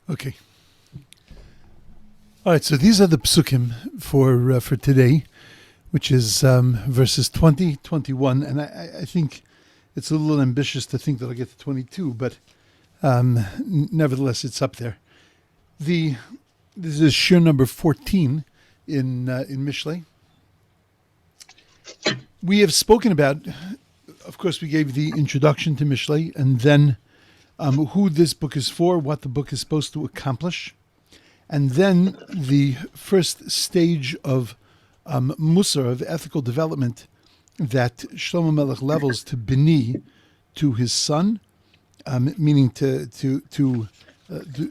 Okay. All right, so these are the psukim for today, which is verses 20, 21, and I think it's a little ambitious to think that I'll get to 22, but nevertheless, it's up there. This is shir number 14 in Mishlei. We have spoken about, of course, we gave the introduction to Mishlei, and then who this book is for, what the book is supposed to accomplish, and then the first stage of Musar, of ethical development, that Shlomo Melech levels to Bini, to his son, meaning to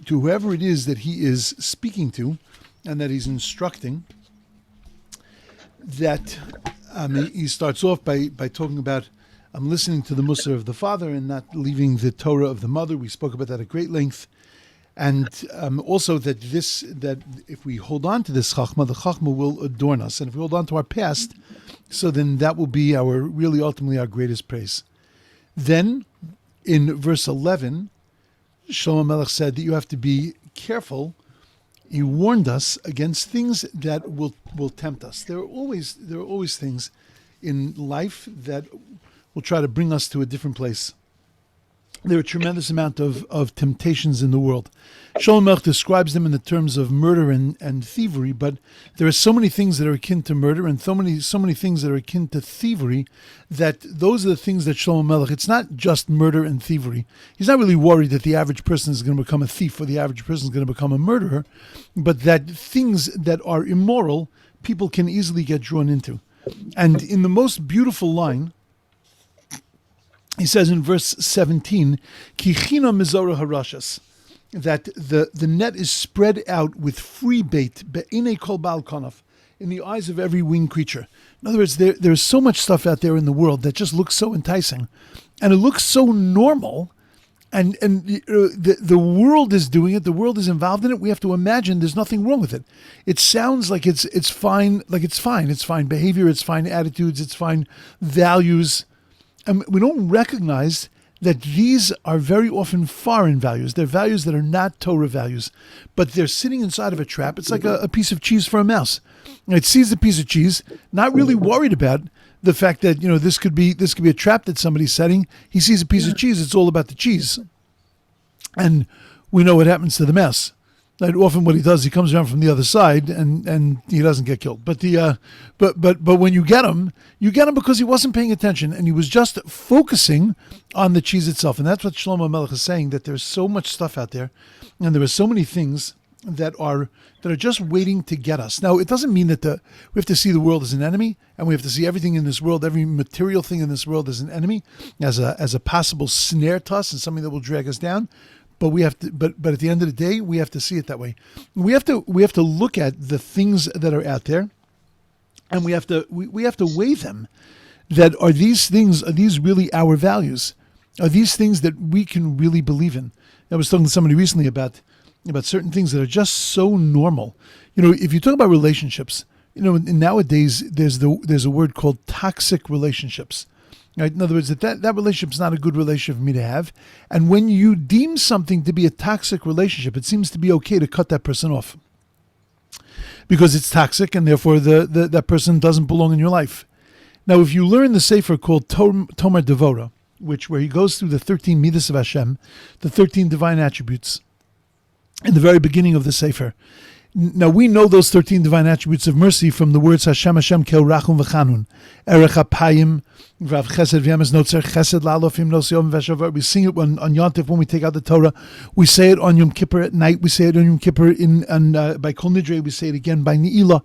whoever it is that he is speaking to, and that he's instructing. That he starts off by talking about listening to the Musar of the father and not leaving the Torah of the mother. We spoke about that at great length. And also that if we hold on to this Chachma, the Chachma will adorn us. And if we hold on to our past, so then that will be ultimately our greatest praise. Then, in verse 11, Shlomo Melech said that you have to be careful. He warned us against things that will tempt us. There are always things in life that will try to bring us to a different place. There are a tremendous amount of temptations in the world. Shlomo Melech describes them in the terms of murder and thievery, but there are so many things that are akin to murder and so many things that are akin to thievery, that those are the things that Shlomo Melech, it's not just murder and thievery. He's not really worried that the average person is going to become a thief or the average person is going to become a murderer, but that things that are immoral, people can easily get drawn into. And in the most beautiful line, he says in verse 17, Ki china mizora harashas, that the net is spread out with free bait, be'inei kol ba'al kanaf, in the eyes of every winged creature. In other words, there's so much stuff out there in the world that just looks so enticing, and it looks so normal, and the world is doing it, the world is involved in it. We have to imagine there's nothing wrong with it. It sounds like it's fine, it's fine behavior, it's fine attitudes, it's fine values. And we don't recognize that these are very often foreign values. They're values that are not Torah values, but they're sitting inside of a trap. It's like a piece of cheese for a mouse. And it sees the piece of cheese, not really worried about the fact that this could be a trap that somebody's setting. He sees a piece of cheese. It's all about the cheese, and we know what happens to the mouse. That often what he does, he comes around from the other side and he doesn't get killed. But but when you get him because he wasn't paying attention and he was just focusing on the cheese itself. And that's what Shlomo Melech is saying, that there's so much stuff out there and there are so many things that are just waiting to get us. Now, it doesn't mean that we have to see the world as an enemy, and we have to see everything in this world, every material thing in this world as an enemy, as a possible snare to us and something that will drag us down. But we have to. But at the end of the day, we have to see it that way. We have to look at the things that are out there, and we have to weigh them. That are these really our values? Are these things that we can really believe in? I was talking to somebody recently about certain things that are just so normal. If you talk about relationships, nowadays there's a word called toxic relationships. Right? In other words, that relationship is not a good relationship for me to have. And when you deem something to be a toxic relationship, it seems to be okay to cut that person off because it's toxic, and therefore that person doesn't belong in your life. Now, if you learn the sefer called Tomar Devora, where he goes through the 13 midas of Hashem, the 13 divine attributes, in the very beginning of the sefer. Now, we know those 13 divine attributes of mercy from the words Hashem Kel Rachum V'Chanun, Erech HaPayim, Rav Chesed V'Yemes Notzer Chesed La'alofim Nos Yom V'Shavar. We sing it on Yom Tov when we take out the Torah. We say it on Yom Kippur at night. We say it on Yom Kippur by Kol Nidre. We say it again by Ne'ilah.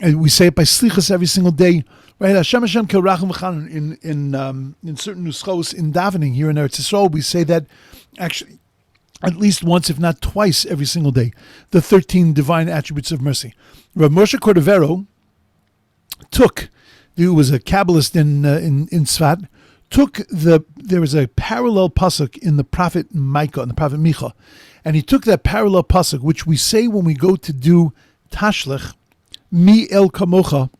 And we say it by Slichas every single day. Right? Hashem Kel Rachum V'Chanun. In certain nuschos in davening here in Eretz Yisrael, we say that actually at least once, if not twice, every single day, the 13 divine attributes of mercy. Rav Moshe Cordovero who was a Kabbalist in Tzfat, there was a parallel pasuk in the prophet Micah, and the prophet Micha, and he took that parallel pasuk, which we say when we go to do Tashlich, Mi El Kamocha,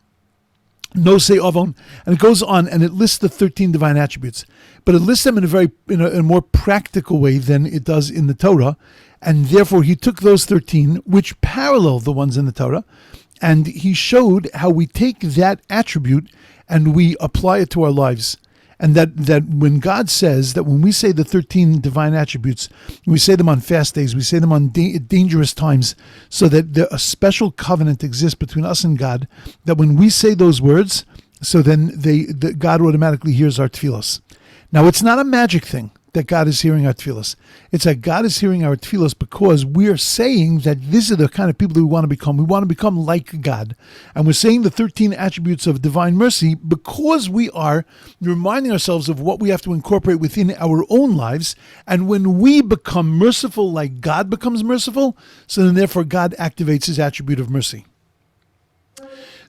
no say avon, and it goes on and it lists the 13 divine attributes, but it lists them in a more practical way than it does in the Torah, and therefore he took those 13, which parallel the ones in the Torah, and he showed how we take that attribute and we apply it to our lives. And that when God says that when we say the 13 divine attributes, we say them on fast days, we say them on dangerous times, so that a special covenant exists between us and God, that when we say those words, so then God automatically hears our tefillos. Now, it's not a magic thing that God is hearing our tefillos. It's that God is hearing our tefillos because we're saying that these are the kind of people that we want to become. We want to become like God. And we're saying the 13 attributes of divine mercy because we are reminding ourselves of what we have to incorporate within our own lives. And when we become merciful like God becomes merciful, so then therefore God activates his attribute of mercy.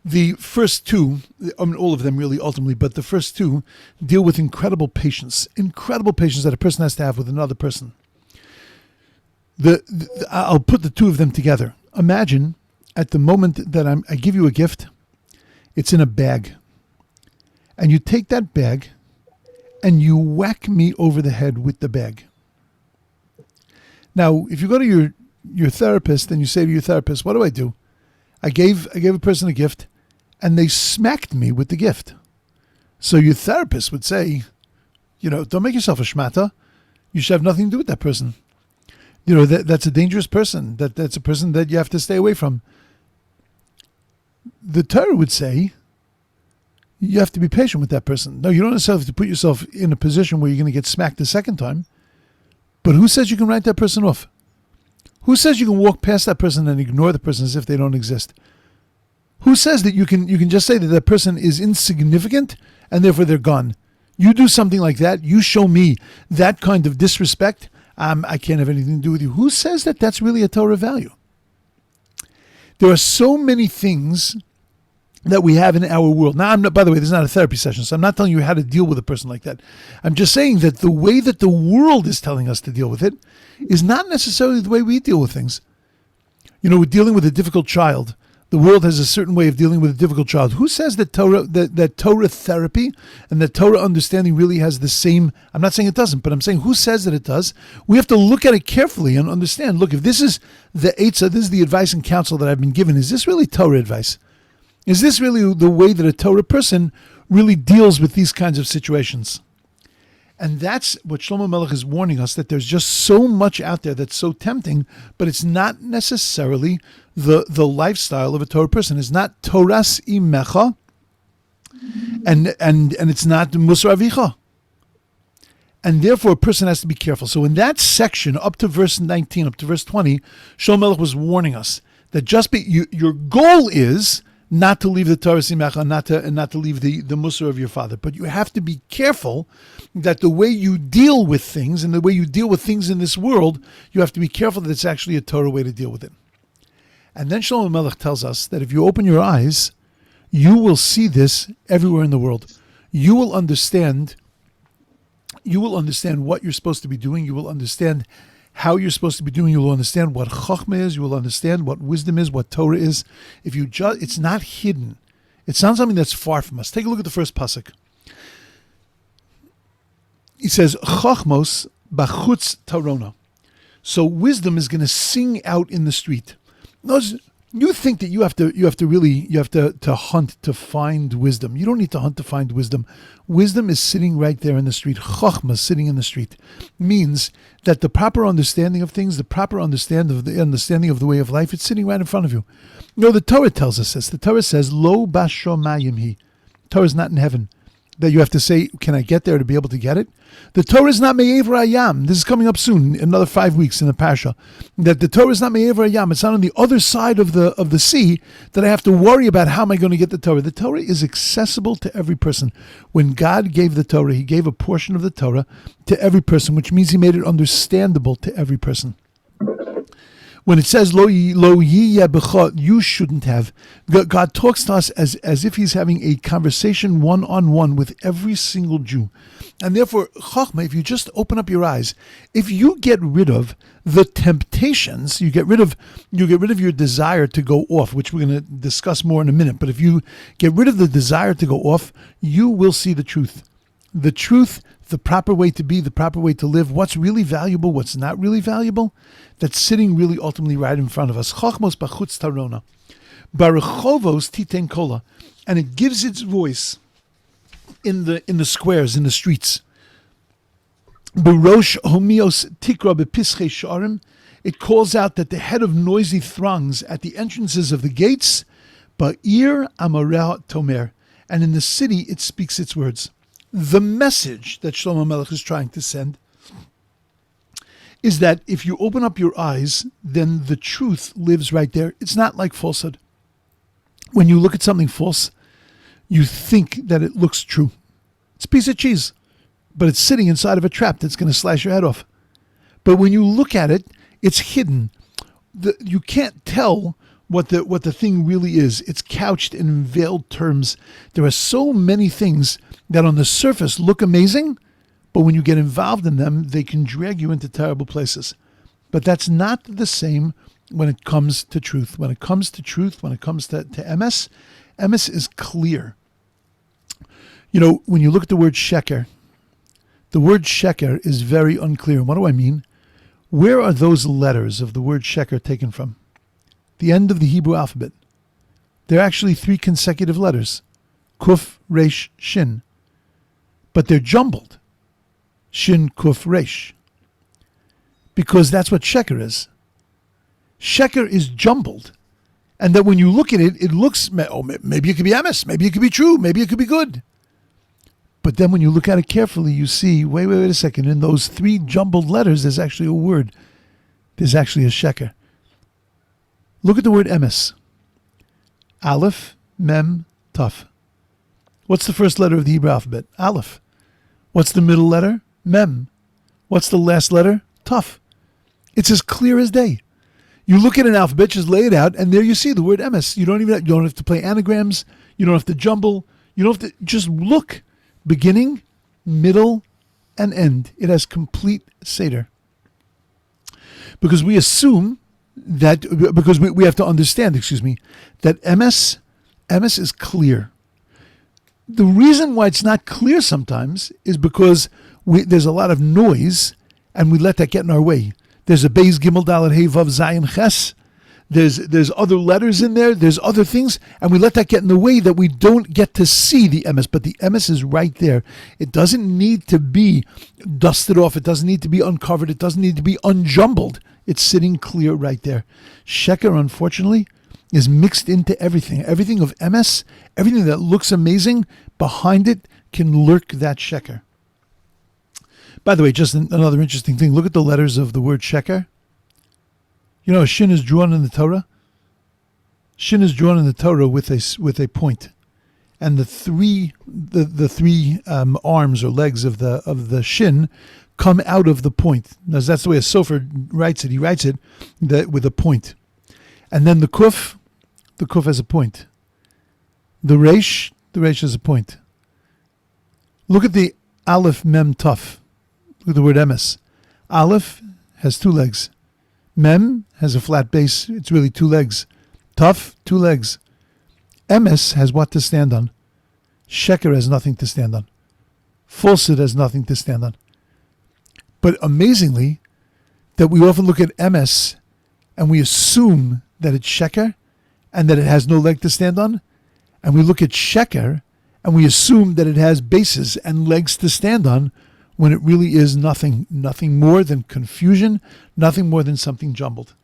The first two, I mean all of them really ultimately, but the first two deal with incredible patience that a person has to have with another person. I'll put the two of them together. Imagine at the moment that I give you a gift, it's in a bag. And you take that bag and you whack me over the head with the bag. Now, if you go to your therapist and you say to your therapist, what do? I gave a person a gift and they smacked me with the gift. So your therapist would say, don't make yourself a shmata. You should have nothing to do with that person. That's a dangerous person. That's a person that you have to stay away from. The Torah would say, you have to be patient with that person. No, you don't necessarily have to put yourself in a position where you're going to get smacked the second time. But who says you can write that person off? Who says you can walk past that person and ignore the person as if they don't exist? Who says that you can just say that person is insignificant and therefore they're gone? You do something like that, you show me that kind of disrespect, I can't have anything to do with you. Who says that that's really a Torah value? There are so many things that we have in our world. Now, by the way, this is not a therapy session, so I'm not telling you how to deal with a person like that. I'm just saying that the way that the world is telling us to deal with it is not necessarily the way we deal with things. We're dealing with a difficult child. The world has a certain way of dealing with a difficult child. Who says that Torah therapy and that Torah understanding really has the same? I'm not saying it doesn't, but I'm saying who says that it does? We have to look at it carefully and understand, look, if this is the Eitzah, this is the advice and counsel that I've been given, is this really Torah advice? Is this really the way that a Torah person really deals with these kinds of situations? And that's what Shlomo Melech is warning us, that there's just so much out there that's so tempting, but it's not necessarily the lifestyle of a Torah person. It's not Toras imecha, and it's not Musar Avicha. And therefore a person has to be careful. So in that section, up to verse 19, up to verse 20, Shlomo Melech was warning us that your goal is not to leave the Torah Simecha, and not to leave the Musar of your father. But you have to be careful that the way you deal with things and the way you deal with things in this world, you have to be careful that it's actually a Torah way to deal with it. And then Shlomo Melech tells us that if you open your eyes, you will see this everywhere in the world. You will understand what you're supposed to be doing. You will understand how you're supposed to be doing. You will understand what Chochmah is. You will understand what wisdom is, what Torah is. It's not hidden. It's not something that's far from us. Take a look at the first pasuk. He says, Chochmos bachutz tarona. So wisdom is going to sing out in the street. Notice, you think that you have to hunt to find wisdom. You don't need to hunt to find wisdom. Wisdom is sitting right there in the street. Chochmah sitting in the street means that the proper understanding of things, the proper understanding of the way of life, it's sitting right in front of you. The Torah tells us this. The Torah says, Lo bashomayim hi. Torah is not in heaven. That you have to say, can I get there to be able to get it? The Torah is not me'ever hayam. This is coming up soon, another 5 weeks in the Parsha. That the Torah is not me'ever hayam. It's not on the other side of the sea that I have to worry about how am I going to get the Torah. The Torah is accessible to every person. When God gave the Torah, he gave a portion of the Torah to every person, which means he made it understandable to every person. When it says lo yiyeh b'cha, you shouldn't have. God talks to us as if he's having a conversation one-on-one with every single Jew. And therefore, Chachma, if you just open up your eyes, if you get rid of the temptations, you get rid of your desire to go off, which we're going to discuss more in a minute. But if you get rid of the desire to go off, you will see the truth. The truth, the proper way to be, the proper way to live, what's really valuable, what's not really valuable, that's sitting really ultimately right in front of us. Chachmos b'chutz tarona, barachovos titen kola, and it gives its voice in the squares, in the streets. B'rosh homios tikra b'pischei sharim, it calls out that the head of noisy throngs at the entrances of the gates, ba'ir amareh tomer, and in the city it speaks its words. The message that Shlomo Melech is trying to send is that if you open up your eyes, then the truth lives right there. It's not like falsehood. When you look at something false, you think that it looks true. It's a piece of cheese, but it's sitting inside of a trap that's going to slash your head off. But when you look at it, it's hidden. You can't tell what the thing really is. It's couched in veiled terms. There are so many things that on the surface look amazing, but when you get involved in them, they can drag you into terrible places. But that's not the same when it comes to truth. When it comes to truth, when it comes to emes, emes is clear. You know, when you look at the word sheker is very unclear. What do I mean? Where are those letters of the word sheker taken from? The end of the Hebrew alphabet. They're actually 3 consecutive letters. Kuf, Resh, Shin. But they're jumbled. Shin, Kuf, Resh. Because that's what sheker is. Sheker is jumbled. And that when you look at it, it looks, maybe it could be emes, maybe it could be true, maybe it could be good. But then when you look at it carefully, you see, wait a second, in those 3 jumbled letters, there's actually a word. There's actually a sheker. Look at the word emes. Aleph, Mem, Taf. What's the first letter of the Hebrew alphabet? Aleph. What's the middle letter? Mem. What's the last letter? Taf. It's as clear as day. You look at an alphabet, just lay it out, and there you see the word emes. You don't have to play anagrams. You don't have to jumble. You don't have to just look. Beginning, middle, and end. It has complete seder. Because we assume that, because we have to understand, that emes is clear. The reason why it's not clear sometimes is because there's a lot of noise and we let that get in our way. There's a Beis Gimel Dalet Hey Vav Zayin Ches. There's other letters in there. There's other things, and we let that get in the way that we don't get to see the emes. But the emes is right there. It doesn't need to be dusted off. It doesn't need to be uncovered. It doesn't need to be unjumbled. It's sitting clear right there. Sheker, unfortunately, is mixed into everything. Everything of emes, everything that looks amazing, behind it can lurk that sheker. By the way, just another interesting thing. Look at the letters of the word sheker. You know, a shin is drawn in the Torah. Shin is drawn in the Torah with a point, and the three arms or legs of the shin come out of the point. Now, that's the way a sofer writes it. He writes it with a point, and then the kuf has a point. The resh has a point. Look at the aleph mem taf. Look at the word emes. Aleph has 2 legs. Mem has a flat base. It's really 2 legs. Taf, 2 legs. Emes has what to stand on. Sheker has nothing to stand on. Falsehood has nothing to stand on. But amazingly, that we often look at emes and we assume that it's sheker and that it has no leg to stand on. And we look at sheker and we assume that it has bases and legs to stand on, when it really is nothing more than confusion, nothing more than something jumbled.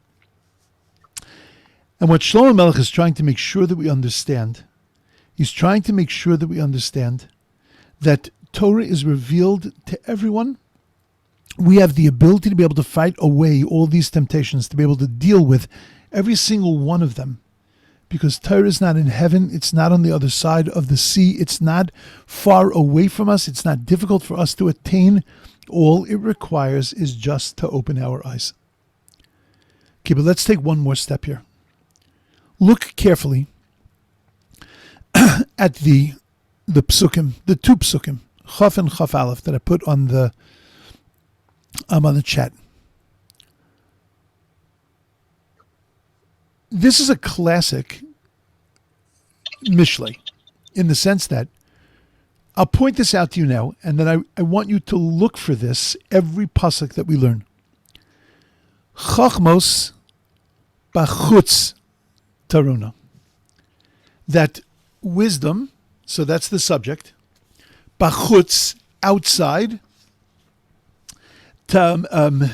And what Shlomo Melech is trying to make sure that we understand, he's trying to make sure that we understand that Torah is revealed to everyone. We have the ability to be able to fight away all these temptations, to be able to deal with every single one of them. Because Torah is not in heaven, it's not on the other side of the sea, it's not far away from us, it's not difficult for us to attain. All it requires is just to open our eyes. Okay, but let's take one more step here. Look carefully at the psukim, the two psukim, Chaf and Chaf Aleph, that I put on the chat. This is a classic Mishlei, in the sense that I'll point this out to you now, and then I want you to look for this every pasuk that we learn. Chachmos bachutz tarona. That wisdom, so that's the subject, bachutz, outside, tarona.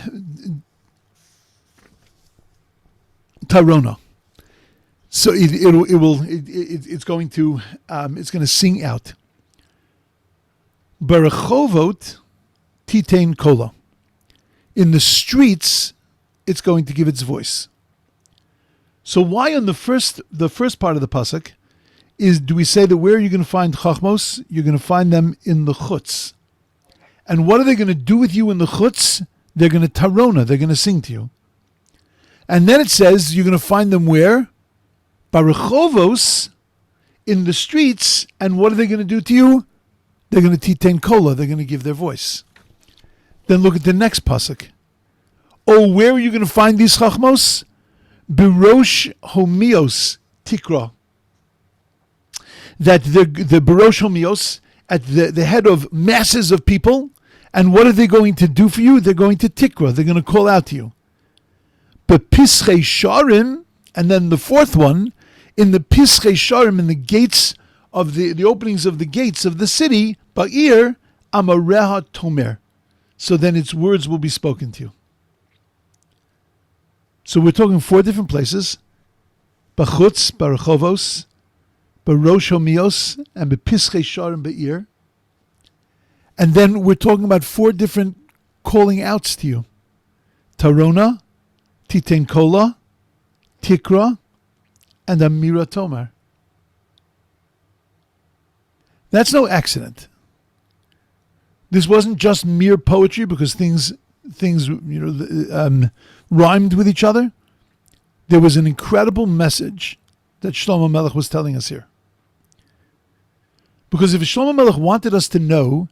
So it's going to sing out. Barachovot titain kola. In the streets, it's going to give its voice. So why on the first part of the pasuk do we say that where are you going to find chachmos? You're going to find them in the chutz. And what are they going to do with you in the chutz? They're going to tarona. They're going to sing to you. And then it says you're going to find them where? Barachovos, in the streets. And what are they going to do to you? They're going to titain kola. They're going to give their voice. Then look at the next pasuk. Oh, where are you going to find these chachmos? Birosh homios tikra. That the birosh homios, at the head of masses of people. And what are they going to do for you? They're going to tikra. They're going to call out to you. But pischei sharim, and then the fourth one, in the pischei sharim, in the gates of the openings of the gates of the city, ba'ir amareha tomer. So then its words will be spoken to you. So we're talking 4 different places: bachutz, barachovos, barosh homios, and bepischei sharim ba'ir. And then we're talking about 4 different calling outs to you: tarona, titain kola, tikra, and amira tomar. That's no accident. This wasn't just mere poetry because things rhymed with each other. There was an incredible message that Shlomo Melech was telling us here. Because if Shlomo Melech wanted us to know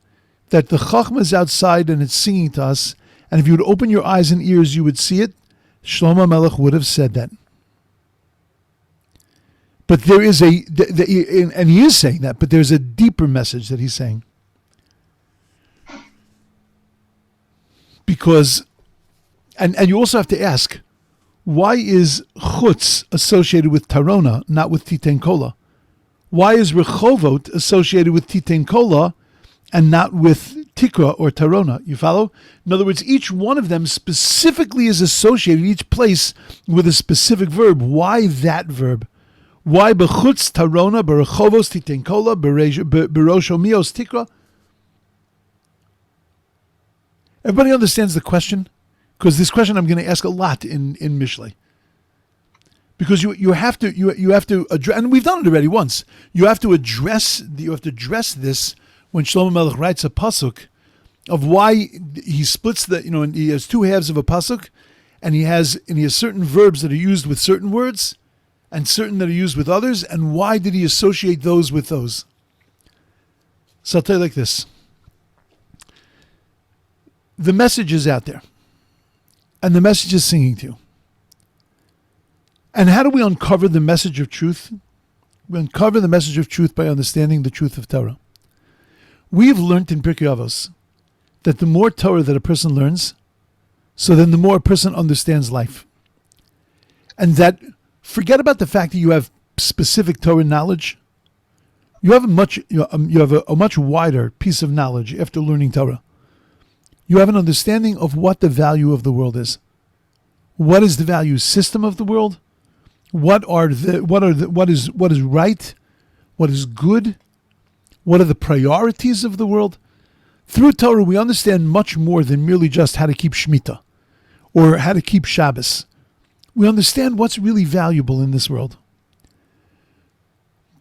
that the Chachma is outside and it's singing to us, and if you would open your eyes and ears, you would see it, Shlomo Melech would have said that. But there is and he is saying that, but there's a deeper message that he's saying. Because, and you also have to ask, why is chutz associated with tarona, not with titain kola? Why is rechovot associated with titain kola and not with tikra or tarona? You follow? In other words, each one of them specifically is associated, each place, with a specific verb. Why that verb? Why bechutz tarona, berechovos titain kola, berosh homios tikra? Everybody understands the question? Because this question I'm going to ask a lot in Mishlei. Because you have to address, and we've done it already once. You have to address this when Shlomo Melech writes a pasuk of why he splits and he has 2 halves of a pasuk, and he has certain verbs that are used with certain words, and certain that are used with others, and why did he associate those with those? So I'll tell you like this. The message is out there, and the message is singing to you. And how do we uncover the message of truth? We uncover the message of truth by understanding the truth of Torah. We've learned in Pirkei Avos that the more Torah that a person learns, so then the more a person understands life. And that, forget about the fact that you have specific Torah knowledge. You have a much wider piece of knowledge after learning Torah. You have an understanding of what the value of the world is. What is the value system of the world? What is right? What is good? What are the priorities of the world? Through Torah, we understand much more than merely just how to keep Shemitah or how to keep Shabbos. We understand what's really valuable in this world.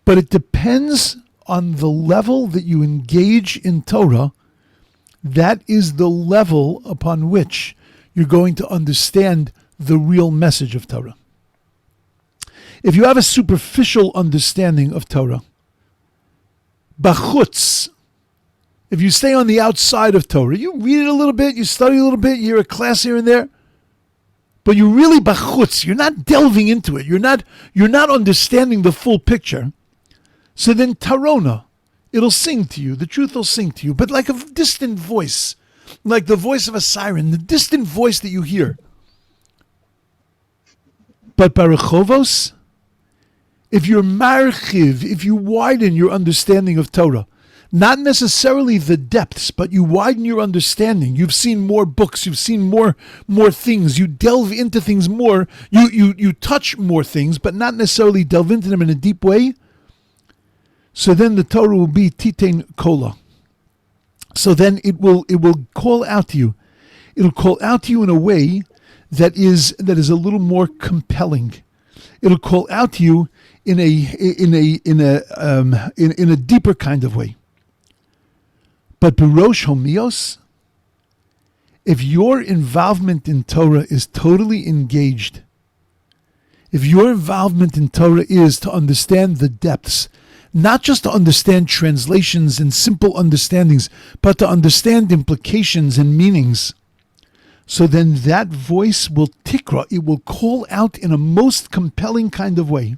But it depends on the level that you engage in Torah. That is the level upon which you're going to understand the real message of Torah. If you have a superficial understanding of Torah, bachutz, if you stay on the outside of Torah, you read it a little bit, you study a little bit, you hear a class here and there, but you really bachutz, you're not delving into it, you're not understanding the full picture. So then tarona, it'll sing to you, the truth will sing to you, but like a distant voice, like the voice of a siren, the distant voice that you hear. But barachovos, if you're marchiv, if you widen your understanding of Torah, not necessarily the depths, but you widen your understanding. You've seen more books, you've seen more things, you delve into things more, you touch more things, but not necessarily delve into them in a deep way. So then the Torah will be titein kola. So then it will call out to you. It'll call out to you in a way that is a little more compelling. It'll call out to you in a deeper kind of way. But Birosh Homios, if your involvement in Torah is totally engaged, if your involvement in Torah is to understand the depths, not just to understand translations and simple understandings, but to understand implications and meanings, so then that voice will tikra, it will call out in a most compelling kind of way.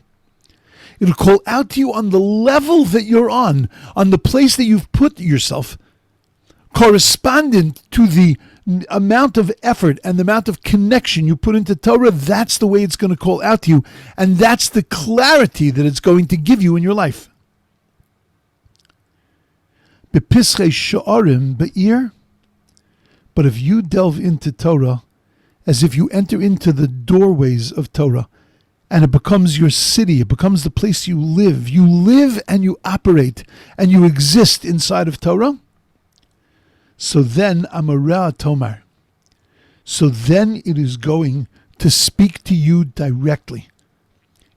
It'll call out to you on the level that you're on the place that you've put yourself, correspondent to the amount of effort and the amount of connection you put into Torah. That's the way it's going to call out to you, and that's the clarity that it's going to give you in your life. Bepischei sha'arim be'ir. But if you delve into Torah as if you enter into the doorways of Torah, and it becomes your city, it becomes the place you live and you operate and you exist inside of Torah, so then Amara Tomar. So then it is going to speak to you directly,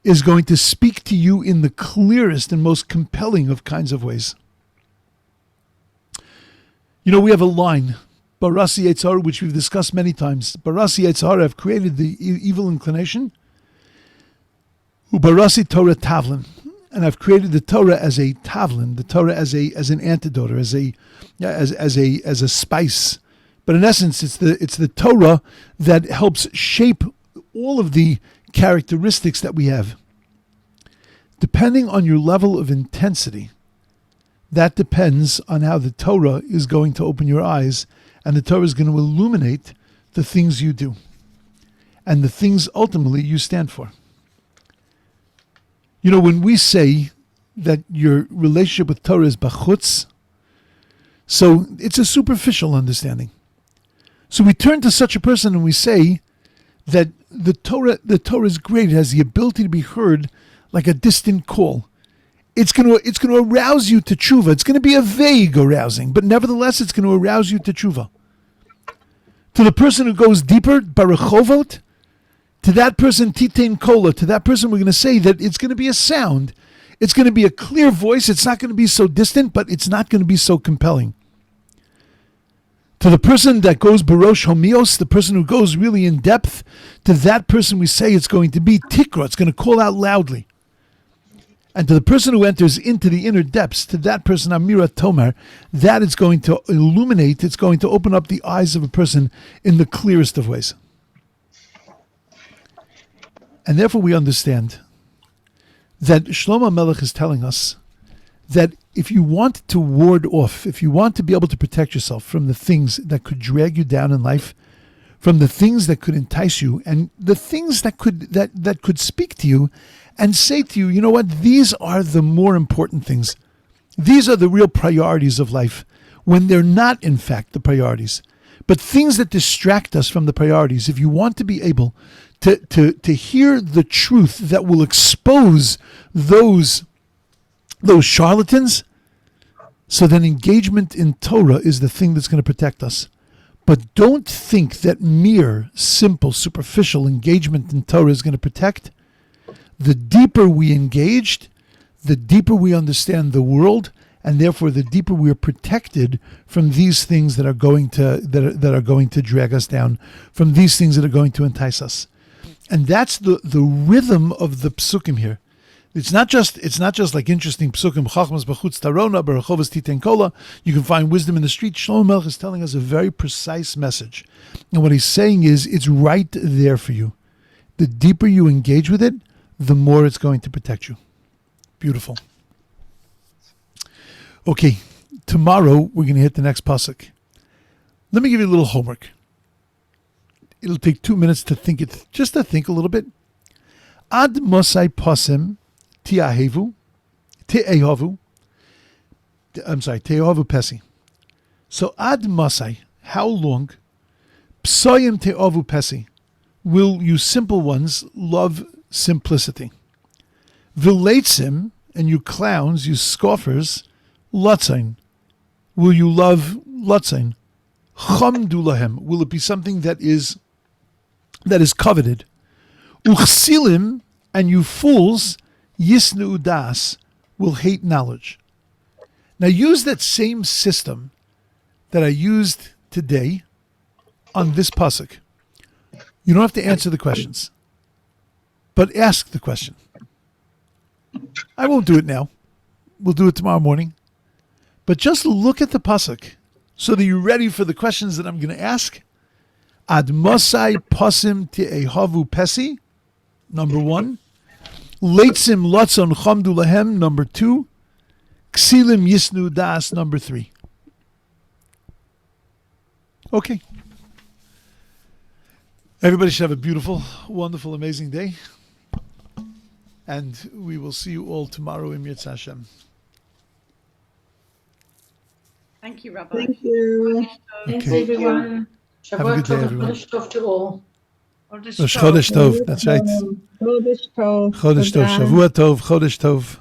is going to speak to you in the clearest and most compelling of kinds of ways. You know, we have a line, Barasi Yetzar, which we've discussed many times. Barasi Yetzar, I've created the evil inclination. Ubarasi Torah Tavlin, and I've created the Torah as a tavlin, the Torah as an antidote, or as a spice. But in essence, it's the Torah that helps shape all of the characteristics that we have. Depending on your level of intensity, that depends on how the Torah is going to open your eyes, and the Torah is going to illuminate the things you do and the things ultimately you stand for. You know, when we say that your relationship with Torah is bachutz, so it's a superficial understanding. So we turn to such a person and we say that the Torah is great. It has the ability to be heard like a distant call. It's going to arouse you to tshuva. It's going to be a vague arousing, but nevertheless, it's going to arouse you to tshuva. To the person who goes deeper, barachovot, to that person, titein kola, to that person, we're going to say that it's going to be a sound. It's going to be a clear voice. It's not going to be so distant, but it's not going to be so compelling. To the person that goes barosh homios, the person who goes really in depth, to that person we say it's going to be tikra. It's going to call out loudly. And to the person who enters into the inner depths, to that person, Amira Tomar, that is going to illuminate, it's going to open up the eyes of a person in the clearest of ways. And therefore we understand that Shlomo Melech is telling us that if you want to ward off, if you want to be able to protect yourself from the things that could drag you down in life, from the things that could entice you, and the things that could speak to you and say to you, you know what, these are the more important things. These are the real priorities of life, when they're not, in fact, the priorities. But things that distract us from the priorities, if you want to be able to hear the truth that will expose those charlatans, so then engagement in Torah is the thing that's going to protect us. But don't think that mere, simple, superficial engagement in Torah is going to protect. The deeper we engaged, the deeper we understand the world, and therefore the deeper we are protected from these things that are going to drag us down, from these things that are going to entice us. And that's the rhythm of the psukim here. It's not just like interesting psukim. Chachmas b'chutz tarona b'rechovas titen kola. You can find wisdom in the street. Shlomo Melech is telling us a very precise message, and what he's saying is it's right there for you. The deeper you engage with it, the more it's going to protect you. Beautiful. Okay, tomorrow we're going to hit the next pasuk. Let me give you a little homework. It'll take 2 minutes to think it, just to think a little bit. Ad mosai posim te'ahavu pesi. So ad mosai, how long? Psoyim te'avu pesi. Will you simple ones love simplicity? Vileitzim, and you clowns, you scoffers, lotzain. Will you love lotzain? Chamdu lahem. Will it be something that is coveted? Uchsilim, and you fools, yisnu das, will hate knowledge. Now use that same system that I used today on this pasuk. You don't have to answer the questions, but ask the question. I won't do it now. We'll do it tomorrow morning. But just look at the pasuk so that you're ready for the questions that I'm going to ask. Ad mosai posim te'ehavu pesi, number 1. Leitzim lotzon chamdu lahem, number 2. Ksilim yisnu das, number 3. Okay. Everybody should have a beautiful, wonderful, amazing day. And we will see you all tomorrow in Yirtzeh Hashem. Thank you, Rabbi. Thank you. Thanks, Okay. everyone. Have a good day, everyone. Chodesh Tov to all. Chodesh Tov, that's right. Chodesh Tov. Chodesh Tov, Toda. Shavua Tov, Chodesh Tov.